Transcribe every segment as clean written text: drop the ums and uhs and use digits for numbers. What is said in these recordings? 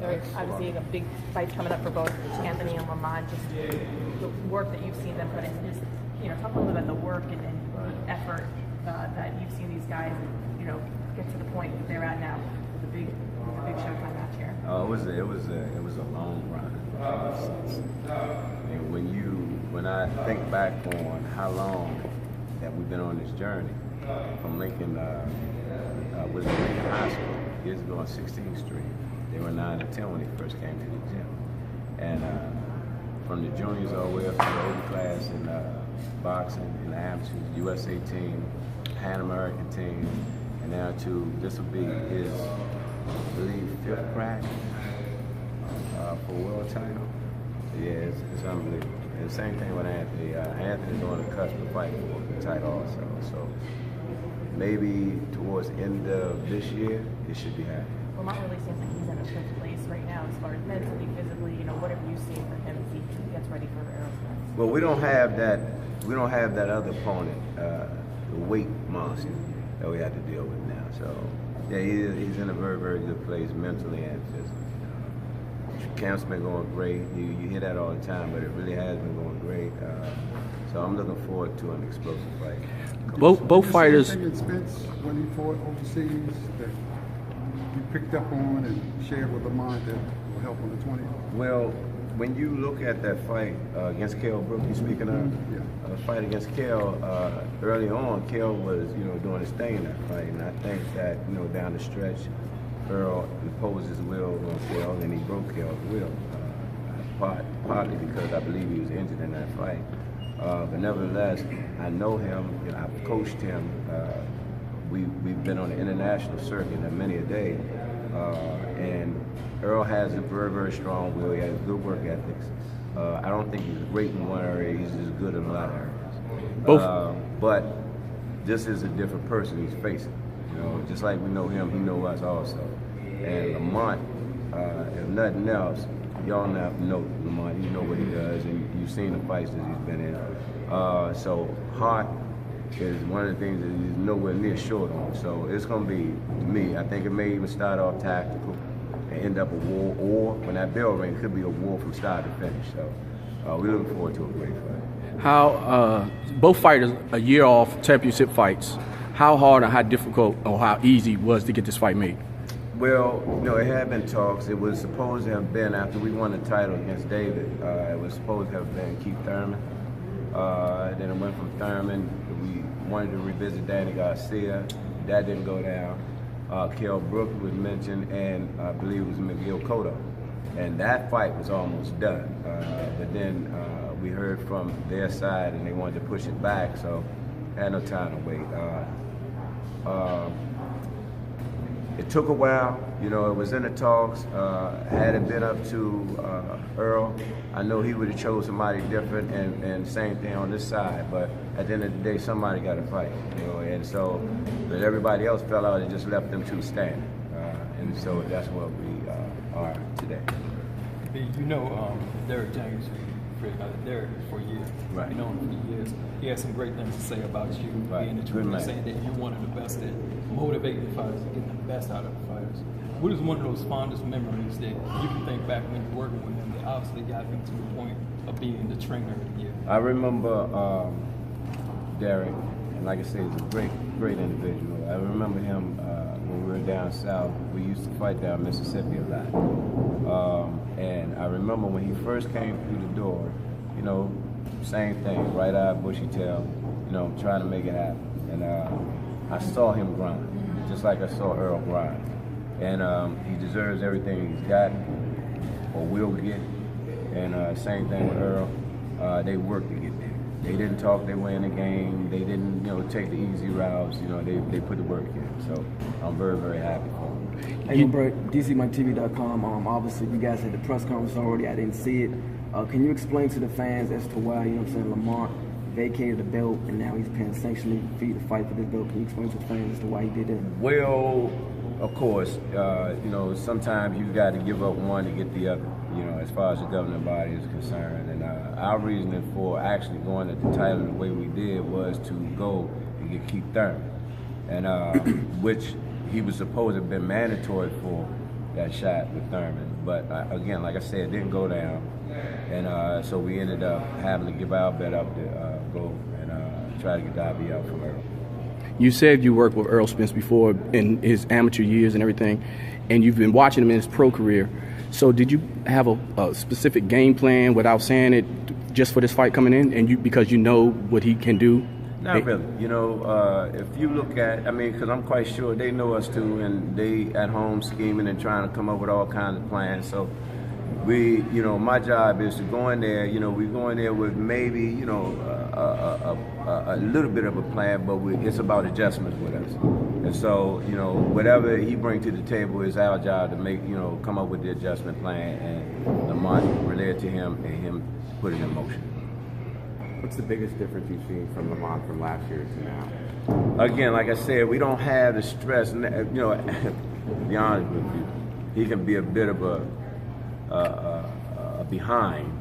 There's obviously a big fight coming up for both Anthony and Lamont. Just the work that you've seen them put in. Just talk a little bit about the work and the effort that you've seen these guys, get to the point that they're at now with a big Showtime match here. It was a long run. And when I think back on how long that we've been on this journey, from Lincoln, was in Lincoln High School years ago on 16th Street. They were 9 and 10 when they first came to the gym. And from the juniors all the way up to the older class in boxing, in the amateurs, USA team, Pan American team, and now to this will be his, I believe, 5th crack for world title. Yeah, it's unbelievable. And the same thing with Anthony. Anthony's on the cusp of fighting for the title also. So maybe towards the end of this year, it should be happening. Lamont really seems like he's in a good place right now as far as mentally, physically, what have you seen for him as he gets ready for Aerospace? Well, we don't have that other opponent, the weight monster that we have to deal with now. So yeah, he's in a very, very good place mentally and physically. Camp's been going great. You hear that all the time, but it really has been going great. So I'm looking forward to an explosive fight. Both fighters. Anything in Spence when he fought overseas that you picked up on and shared with Lamont that will help on the 20th? Well, when you look at that fight against Kell Brook, you speaking of Yeah. fight against Kell, early on, Kell was doing his thing in that fight, and I think that down the stretch, Earl imposed his will on Kell, and he broke Kell's will, partly because I believe he was injured in that fight. But nevertheless, I know him, I've coached him. We've been on the international circuit many a day, and Earl has a very, very strong will. He has good work ethics. I don't think he's great in one area. He's just good in a lot of areas. But this is a different person he's facing. Just like we know him, he knows us also. And Lamont, if nothing else, y'all know Lamont. You know what he does, and you've seen the fights that he's been in. So Hart is one of the things that he's nowhere near short on. So it's going to be, to me, I think it may even start off tactical and end up a war, or when that bell rings, it could be a war from start to finish. So we're looking forward to a great fight. How both fighters a year off championship fights. How hard or how difficult or how easy was to get this fight made? Well, it had been talks. It was supposed to have been after we won the title against David. It was supposed to have been Keith Thurman. Then it went from Thurman. We wanted to revisit Danny Garcia. That didn't go down. Kell Brook was mentioned, and I believe it was McGill Cotto. And that fight was almost done. But then we heard from their side, and they wanted to push it back, so I had no time to wait. It took a while, it was in the talks. Had it been up to Earl, I know he would have chose somebody different, and same thing on this side, but at the end of the day, somebody got to fight, and so, but everybody else fell out and just left them two standing, and so that's what we are today. Derek James, Derek for years. Right. You know him for years. He has some great things to say about you, being the trainer, saying that you're one of the best at motivating the fighters and getting the best out of the fighters. What is one of those fondest memories that you can think back when you're working with him that obviously got him to the point of being the trainer of the year? I remember Derek, and like I said, he's a great, great individual. I remember him when we were down south. We used to fight down Mississippi a lot. And I remember when he first came through the door, same thing, right eye, bushy tail, trying to make it happen. And I saw him grind, just like I saw Earl grind. And he deserves everything he's got or will get. And same thing with Earl. They worked to get there. They didn't talk their way in the game. They didn't, take the easy routes. They put the work in. So I'm very, very happy for them. Hey, bro, DCMyTV.com. Obviously, you guys had the press conference already. I didn't see it. Can you explain to the fans as to why, Lamont vacated the belt and now he's paying sanctioning fee to fight for this belt? Can you explain to the fans as to why he did that? Well, of course, sometimes you got to give up one to get the other, as far as the governing body is concerned. And our reasoning for actually going at the title the way we did was to go and get Keith Thurman, and which he was supposed to have been mandatory for that shot with Thurman. but again, like I said, it didn't go down, and so we ended up having to give our bet up to go and try to get the IB out from Earl. You said you worked with Earl Spence before in his amateur years and everything, and you've been watching him in his pro career. So did you have a specific game plan without saying it just for this fight coming in, and because you know what he can do? Not really. You know, if you look at, I mean, because I'm quite sure they know us too, and they at home scheming and trying to come up with all kinds of plans. So we, you know, my job is to go in there. You know, we go in there with maybe, you know, a little bit of a plan, but it's about adjustments with us. And so, you know, whatever he brings to the table is our job to make, you know, come up with the adjustment plan, and Lamont relay it to him, and him put it in motion. What's the biggest difference you've seen from Lamont from last year to now? Again, like I said, we don't have the stress. You know, to be honest with you, he can be a bit of a behind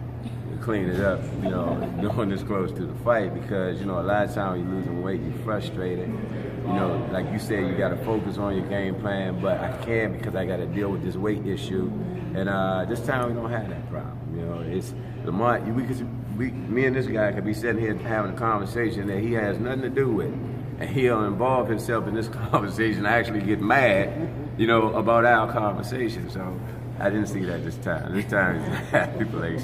to clean it up, you know, doing this close to the fight, because, you know, a lot of times you're losing weight, you're frustrated. You know, like you said, you got to focus on your game plan, but I can't because I got to deal with this weight issue. And this time we don't have that problem. You know, it's Lamont. Me and this guy could be sitting here having a conversation that he has nothing to do with, and he'll involve himself in this conversation, actually get mad, you know, about our conversation. So I didn't see that this time. This time it's people ain't